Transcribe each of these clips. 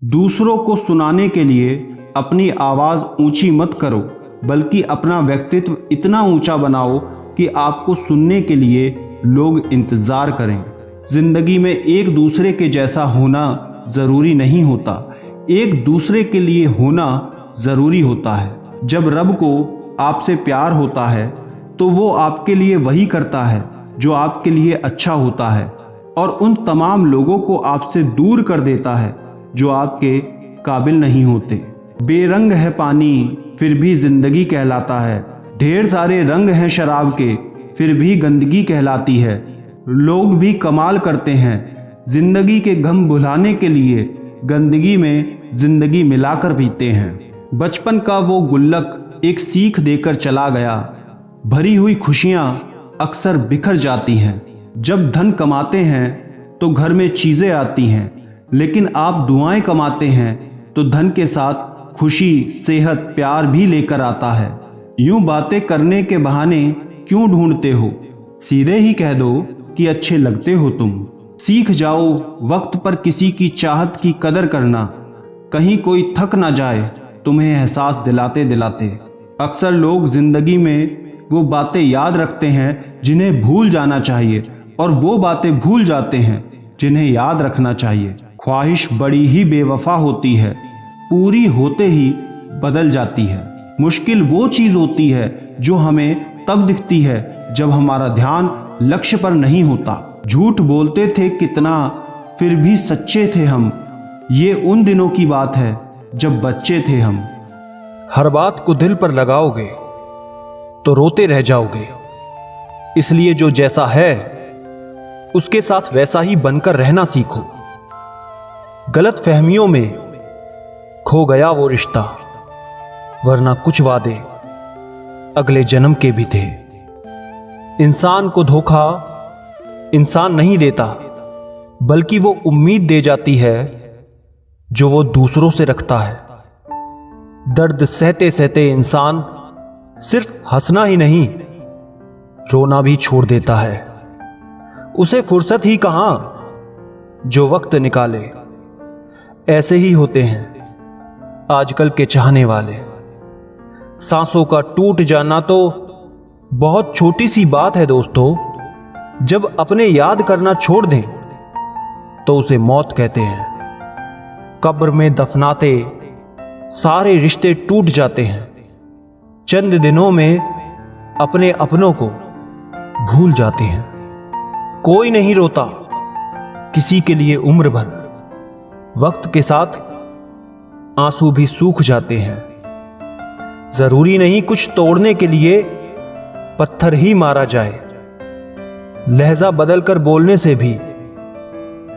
दूसरों को सुनाने के लिए अपनी आवाज़ ऊंची मत करो, बल्कि अपना व्यक्तित्व इतना ऊंचा बनाओ कि आपको सुनने के लिए लोग इंतज़ार करें। ज़िंदगी में एक दूसरे के जैसा होना ज़रूरी नहीं होता, एक दूसरे के लिए होना ज़रूरी होता है। जब रब को आपसे प्यार होता है तो वो आपके लिए वही करता है जो आपके लिए अच्छा होता है, और उन तमाम लोगों को आपसे दूर कर देता है जो आपके काबिल नहीं होते। बेरंग है पानी फिर भी जिंदगी कहलाता है, ढेर सारे रंग हैं शराब के फिर भी गंदगी कहलाती है। लोग भी कमाल करते हैं जिंदगी के गम भुलाने के लिए, गंदगी में जिंदगी मिलाकर पीते हैं। बचपन का वो गुल्लक एक सीख देकर चला गया, भरी हुई खुशियां अक्सर बिखर जाती हैं। जब धन कमाते हैं तो घर में चीज़ें आती हैं, लेकिन आप दुआएं कमाते हैं तो धन के साथ खुशी, सेहत, प्यार भी लेकर आता है। यूं बातें करने के बहाने क्यों ढूंढते हो, सीधे ही कह दो कि अच्छे लगते हो तुम। सीख जाओ वक्त पर किसी की चाहत की कदर करना, कहीं कोई थक ना जाए तुम्हें एहसास दिलाते दिलाते। अक्सर लोग जिंदगी में वो बातें याद रखते हैं जिन्हें भूल जाना चाहिए, और वो बातें भूल जाते हैं जिन्हें याद रखना चाहिए। ख्वाहिश बड़ी ही बेवफा होती है, पूरी होते ही बदल जाती है। मुश्किल वो चीज़ होती है जो हमें तब दिखती है जब हमारा ध्यान लक्ष्य पर नहीं होता। झूठ बोलते थे कितना फिर भी सच्चे थे हम, ये उन दिनों की बात है जब बच्चे थे हम। हर बात को दिल पर लगाओगे तो रोते रह जाओगे, इसलिए जो जैसा है उसके साथ वैसा ही बनकर रहना सीखो। गलत फहमियों में खो गया वो रिश्ता, वरना कुछ वादे अगले जन्म के भी थे। इंसान को धोखा इंसान नहीं देता, बल्कि वो उम्मीद दे जाती है जो वो दूसरों से रखता है। दर्द सहते सहते इंसान सिर्फ हंसना ही नहीं, रोना भी छोड़ देता है। उसे फुर्सत ही कहां जो वक्त निकाले। ऐसे ही होते हैं आजकल के चाहने वाले। सांसों का टूट जाना तो बहुत छोटी सी बात है दोस्तों, जब अपने याद करना छोड़ दें तो उसे मौत कहते हैं। कब्र में दफनाते सारे रिश्ते टूट जाते हैं, चंद दिनों में अपने अपनों को भूल जाते हैं। कोई नहीं रोता किसी के लिए उम्र भर, वक्त के साथ आंसू भी सूख जाते हैं। जरूरी नहीं कुछ तोड़ने के लिए पत्थर ही मारा जाए, लहजा बदलकर बोलने से भी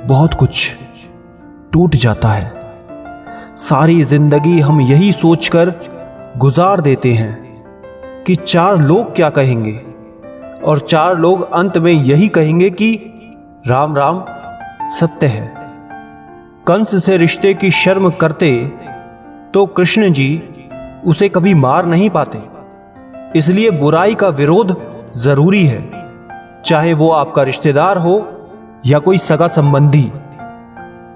बहुत कुछ टूट जाता है। सारी जिंदगी हम यही सोचकर गुजार देते हैं कि चार लोग क्या कहेंगे, और चार लोग अंत में यही कहेंगे कि राम राम सत्य है। कंस से रिश्ते की शर्म करते तो कृष्ण जी उसे कभी मार नहीं पाते। इसलिए बुराई का विरोध जरूरी है, चाहे वो आपका रिश्तेदार हो या कोई सगा संबंधी।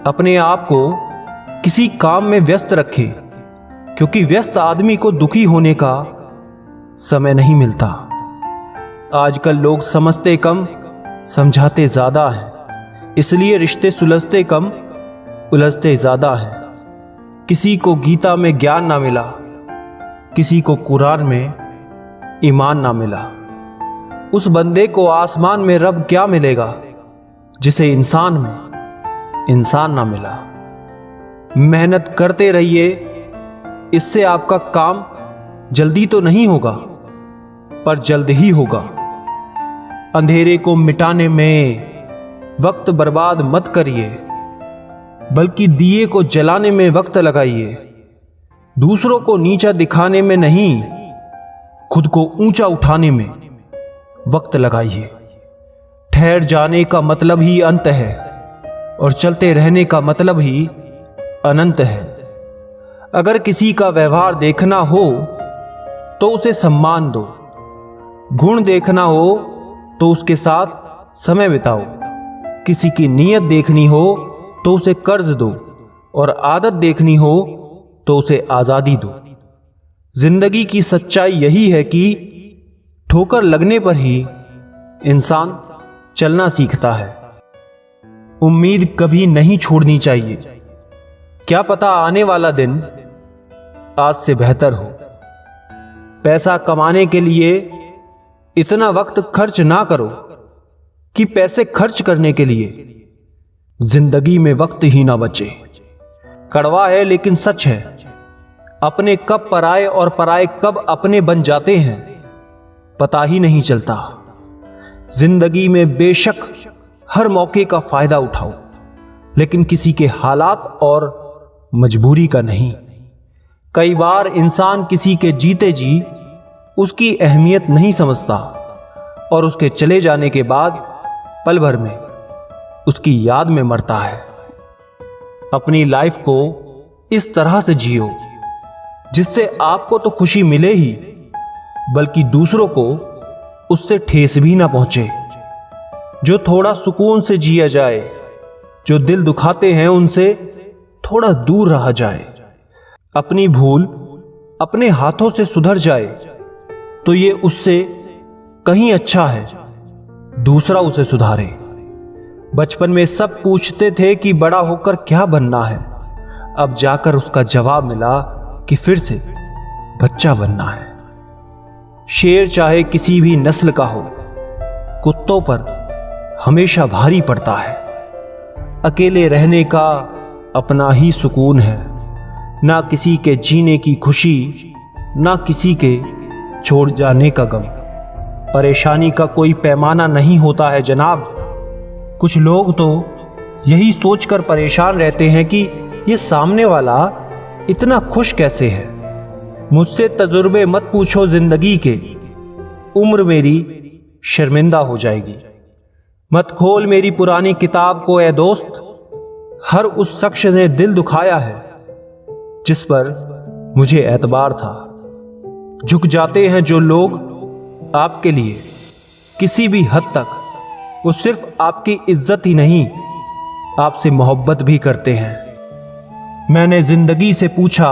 अपने आप को किसी काम में व्यस्त रखें, क्योंकि व्यस्त आदमी को दुखी होने का समय नहीं मिलता। आजकल लोग समझते कम समझाते ज्यादा हैं, इसलिए रिश्ते सुलझते कम उलझते ज्यादा हैं। किसी को गीता में ज्ञान ना मिला, किसी को कुरान में ईमान ना मिला। उस बंदे को आसमान में रब क्या मिलेगा जिसे इंसान में इंसान ना मिला। मेहनत करते रहिए, इससे आपका काम जल्दी तो नहीं होगा पर जल्द ही होगा। अंधेरे को मिटाने में वक्त बर्बाद मत करिए, बल्कि दिए को जलाने में वक्त लगाइए। दूसरों को नीचा दिखाने में नहीं, खुद को ऊंचा उठाने में वक्त लगाइए। ठहर जाने का मतलब ही अंत है, और चलते रहने का मतलब ही अनंत है। अगर किसी का व्यवहार देखना हो तो उसे सम्मान दो, गुण देखना हो तो उसके साथ समय बिताओ, किसी की नीयत देखनी हो तो उसे कर्ज दो, और आदत देखनी हो तो उसे आजादी दो। जिंदगी की सच्चाई यही है कि ठोकर लगने पर ही इंसान चलना सीखता है। उम्मीद कभी नहीं छोड़नी चाहिए। क्या पता आने वाला दिन आज से बेहतर हो। पैसा कमाने के लिए इतना वक्त खर्च ना करो कि पैसे खर्च करने के लिए जिंदगी में वक्त ही ना बचे। कड़वा है लेकिन सच है। अपने कब पराए और पराए कब अपने बन जाते हैं पता ही नहीं चलता। जिंदगी में बेशक हर मौके का फायदा उठाओ, लेकिन किसी के हालात और मजबूरी का नहीं। कई बार इंसान किसी के जीते जी उसकी अहमियत नहीं समझता और उसके चले जाने के बाद पल भर में उसकी याद में मरता है। अपनी लाइफ को इस तरह से जियो जिससे आपको तो खुशी मिले ही, बल्कि दूसरों को उससे ठेस भी ना पहुंचे। जो थोड़ा सुकून से जिया जाए, जो दिल दुखाते हैं उनसे थोड़ा दूर रहा जाए। अपनी भूल अपने हाथों से सुधर जाए तो ये उससे कहीं अच्छा है दूसरा उसे सुधारे। बचपन में सब पूछते थे कि बड़ा होकर क्या बनना है, अब जाकर उसका जवाब मिला कि फिर से बच्चा बनना है। शेर चाहे किसी भी नस्ल का हो, कुत्तों पर हमेशा भारी पड़ता है। अकेले रहने का अपना ही सुकून है, ना किसी के जीने की खुशी, ना किसी के छोड़ जाने का गम। परेशानी का कोई पैमाना नहीं होता है जनाब। कुछ लोग तो यही सोचकर परेशान रहते हैं कि ये सामने वाला इतना खुश कैसे है। मुझसे तजुर्बे मत पूछो जिंदगी के, उम्र मेरी शर्मिंदा हो जाएगी। मत खोल मेरी पुरानी किताब को ए दोस्त, हर उस शख्स ने दिल दुखाया है जिस पर मुझे एतबार था। झुक जाते हैं जो लोग आपके लिए किसी भी हद तक, वो सिर्फ आपकी इज्जत ही नहीं आपसे मोहब्बत भी करते हैं। मैंने जिंदगी से पूछा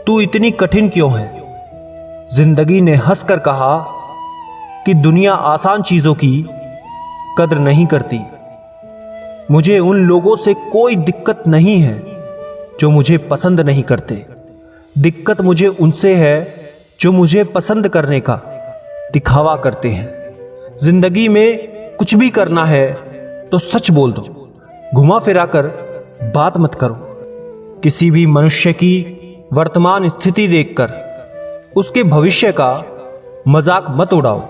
तू इतनी कठिन क्यों है। जिंदगी ने हंसकर कहा कि दुनिया आसान चीजों की कद्र नहीं करती। मुझे उन लोगों से कोई दिक्कत नहीं है जो मुझे पसंद नहीं करते। दिक्कत मुझे उनसे है जो मुझे पसंद करने का दिखावा करते हैं। जिंदगी में कुछ भी करना है तो सच बोल दो, घुमा फिरा कर बात मत करो। किसी भी मनुष्य की वर्तमान स्थिति देखकर उसके भविष्य का मजाक मत उड़ाओ।